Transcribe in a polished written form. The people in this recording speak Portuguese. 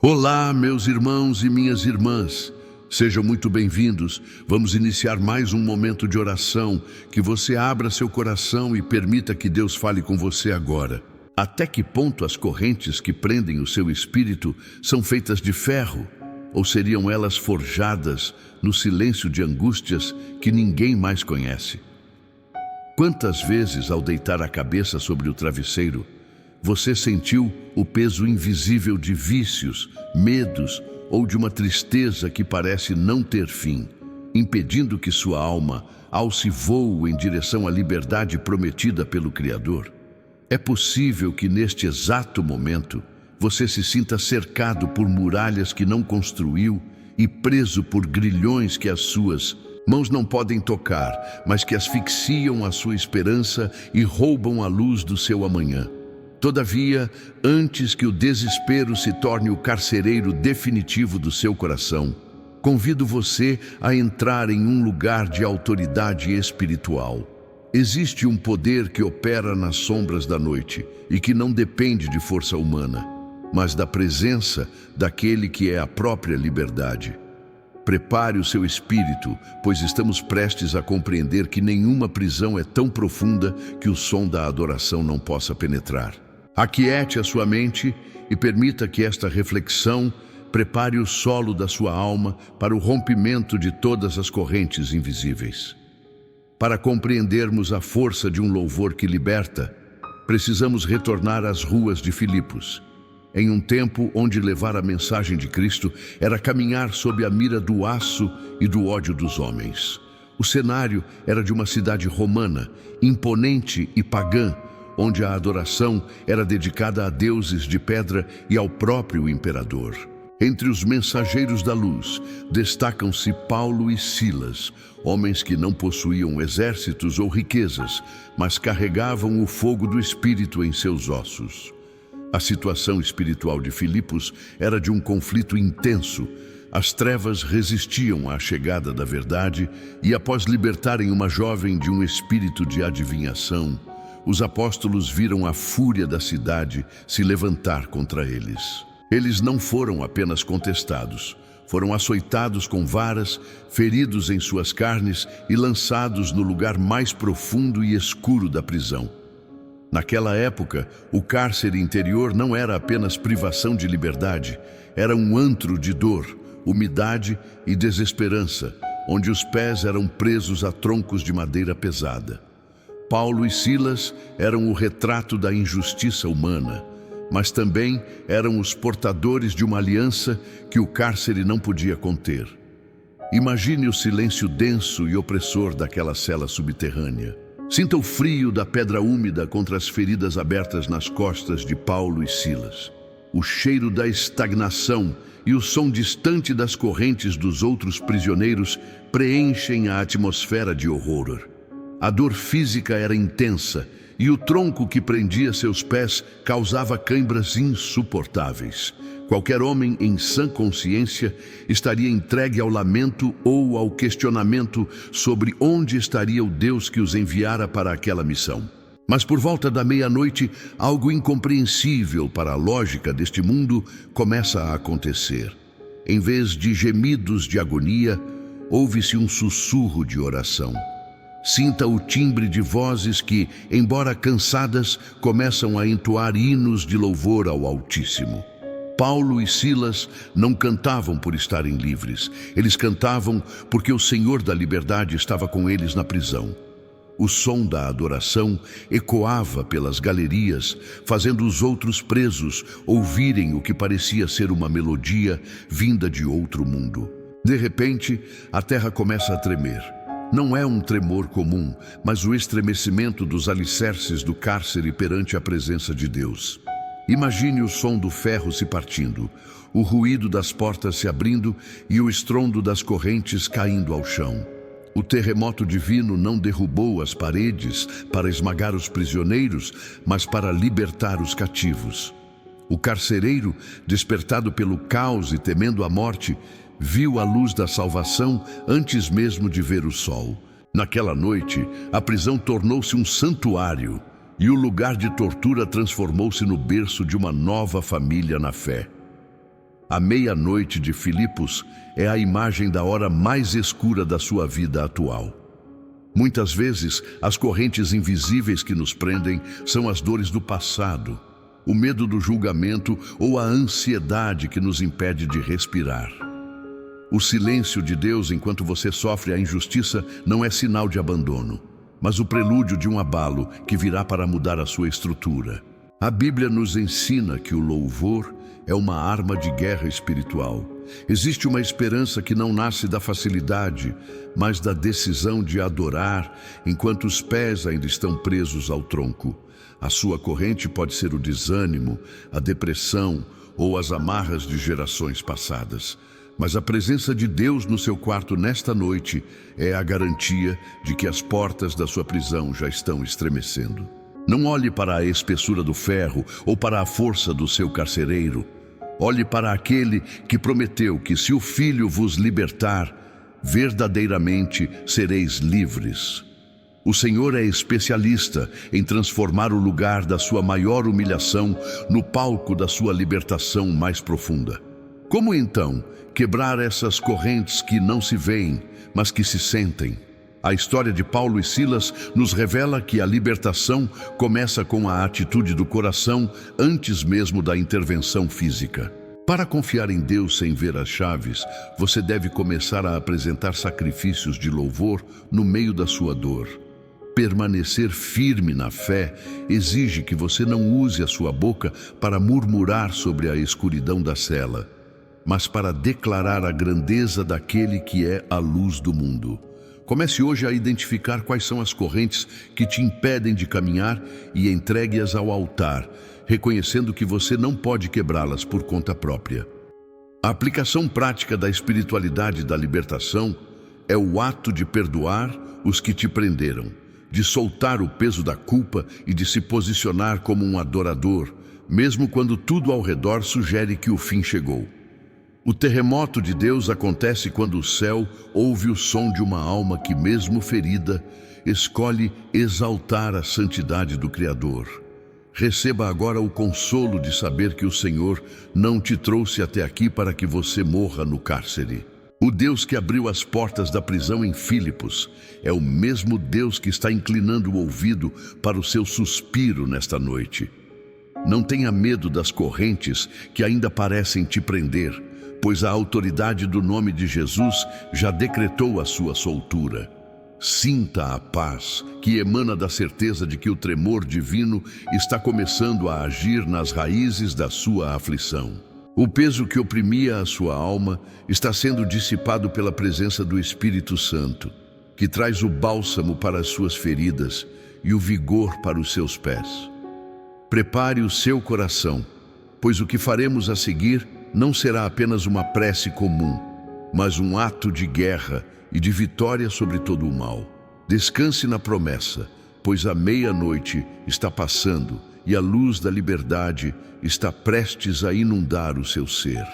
Olá, meus irmãos e minhas irmãs. Sejam muito bem-vindos. Vamos iniciar mais um momento de oração. Que você abra seu coração e permita que Deus fale com você agora. Até que ponto as correntes que prendem o seu espírito são feitas de ferro? Ou seriam elas forjadas no silêncio de angústias que ninguém mais conhece? Quantas vezes, ao deitar a cabeça sobre o travesseiro, você sentiu o peso invisível de vícios, medos ou de uma tristeza que parece não ter fim, impedindo que sua alma alce voo em direção à liberdade prometida pelo Criador? É possível que neste exato momento você se sinta cercado por muralhas que não construiu e preso por grilhões que as suas mãos não podem tocar, mas que asfixiam a sua esperança e roubam a luz do seu amanhã. Todavia, antes que o desespero se torne o carcereiro definitivo do seu coração, convido você a entrar em um lugar de autoridade espiritual. Existe um poder que opera nas sombras da noite e que não depende de força humana, mas da presença daquele que é a própria liberdade. Prepare o seu espírito, pois estamos prestes a compreender que nenhuma prisão é tão profunda que o som da adoração não possa penetrar. Aquiete a sua mente e permita que esta reflexão prepare o solo da sua alma para o rompimento de todas as correntes invisíveis. Para compreendermos a força de um louvor que liberta, precisamos retornar às ruas de Filipos, em um tempo onde levar a mensagem de Cristo era caminhar sob a mira do aço e do ódio dos homens. O cenário era de uma cidade romana, imponente e pagã, onde a adoração era dedicada a deuses de pedra e ao próprio imperador. Entre os mensageiros da luz, destacam-se Paulo e Silas, homens que não possuíam exércitos ou riquezas, mas carregavam o fogo do Espírito em seus ossos. A situação espiritual de Filipos era de um conflito intenso. As trevas resistiam à chegada da verdade e, após libertarem uma jovem de um espírito de adivinhação, os apóstolos viram a fúria da cidade se levantar contra eles. Eles não foram apenas contestados, foram açoitados com varas, feridos em suas carnes e lançados no lugar mais profundo e escuro da prisão. Naquela época, o cárcere interior não era apenas privação de liberdade, era um antro de dor, umidade e desesperança, onde os pés eram presos a troncos de madeira pesada. Paulo e Silas eram o retrato da injustiça humana, mas também eram os portadores de uma aliança que o cárcere não podia conter. Imagine o silêncio denso e opressor daquela cela subterrânea. Sinta o frio da pedra úmida contra as feridas abertas nas costas de Paulo e Silas. O cheiro da estagnação e o som distante das correntes dos outros prisioneiros preenchem a atmosfera de horror. A dor física era intensa e o tronco que prendia seus pés causava cãibras insuportáveis. Qualquer homem em sã consciência estaria entregue ao lamento ou ao questionamento sobre onde estaria o Deus que os enviara para aquela missão. Mas por volta da meia-noite, algo incompreensível para a lógica deste mundo começa a acontecer. Em vez de gemidos de agonia, ouve-se um sussurro de oração. Sinta o timbre de vozes que, embora cansadas, começam a entoar hinos de louvor ao Altíssimo. Paulo e Silas não cantavam por estarem livres. Eles cantavam porque o Senhor da liberdade estava com eles na prisão. O som da adoração ecoava pelas galerias, fazendo os outros presos ouvirem o que parecia ser uma melodia vinda de outro mundo. De repente, a terra começa a tremer. Não é um tremor comum, mas o estremecimento dos alicerces do cárcere perante a presença de Deus. Imagine o som do ferro se partindo, o ruído das portas se abrindo e o estrondo das correntes caindo ao chão. O terremoto divino não derrubou as paredes para esmagar os prisioneiros, mas para libertar os cativos. O carcereiro, despertado pelo caos e temendo a morte, viu a luz da salvação antes mesmo de ver o sol. Naquela noite, a prisão tornou-se um santuário e o lugar de tortura transformou-se no berço de uma nova família na fé. A meia-noite de Filipos é a imagem da hora mais escura da sua vida atual. Muitas vezes, as correntes invisíveis que nos prendem são as dores do passado, o medo do julgamento ou a ansiedade que nos impede de respirar. O silêncio de Deus enquanto você sofre a injustiça não é sinal de abandono, mas o prelúdio de um abalo que virá para mudar a sua estrutura. A Bíblia nos ensina que o louvor é uma arma de guerra espiritual. Existe uma esperança que não nasce da facilidade, mas da decisão de adorar enquanto os pés ainda estão presos ao tronco. A sua corrente pode ser o desânimo, a depressão ou as amarras de gerações passadas. Mas a presença de Deus no seu quarto nesta noite é a garantia de que as portas da sua prisão já estão estremecendo. Não olhe para a espessura do ferro ou para a força do seu carcereiro. Olhe para aquele que prometeu que se o Filho vos libertar, verdadeiramente sereis livres. O Senhor é especialista em transformar o lugar da sua maior humilhação no palco da sua libertação mais profunda. Como então quebrar essas correntes que não se veem, mas que se sentem? A história de Paulo e Silas nos revela que a libertação começa com a atitude do coração antes mesmo da intervenção física. Para confiar em Deus sem ver as chaves, você deve começar a apresentar sacrifícios de louvor no meio da sua dor. Permanecer firme na fé exige que você não use a sua boca para murmurar sobre a escuridão da cela, mas para declarar a grandeza daquele que é a luz do mundo. Comece hoje a identificar quais são as correntes que te impedem de caminhar e entregue-as ao altar, reconhecendo que você não pode quebrá-las por conta própria. A aplicação prática da espiritualidade da libertação é o ato de perdoar os que te prenderam, de soltar o peso da culpa e de se posicionar como um adorador, mesmo quando tudo ao redor sugere que o fim chegou. O terremoto de Deus acontece quando o céu ouve o som de uma alma que, mesmo ferida, escolhe exaltar a santidade do Criador. Receba agora o consolo de saber que o Senhor não te trouxe até aqui para que você morra no cárcere. O Deus que abriu as portas da prisão em Filipos é o mesmo Deus que está inclinando o ouvido para o seu suspiro nesta noite. Não tenha medo das correntes que ainda parecem te prender, pois a autoridade do nome de Jesus já decretou a sua soltura. Sinta a paz que emana da certeza de que o tremor divino está começando a agir nas raízes da sua aflição. O peso que oprimia a sua alma está sendo dissipado pela presença do Espírito Santo, que traz o bálsamo para as suas feridas e o vigor para os seus pés. Prepare o seu coração, pois o que faremos a seguir não será apenas uma prece comum, mas um ato de guerra e de vitória sobre todo o mal. Descanse na promessa, pois a meia-noite está passando e a luz da liberdade está prestes a inundar o seu ser.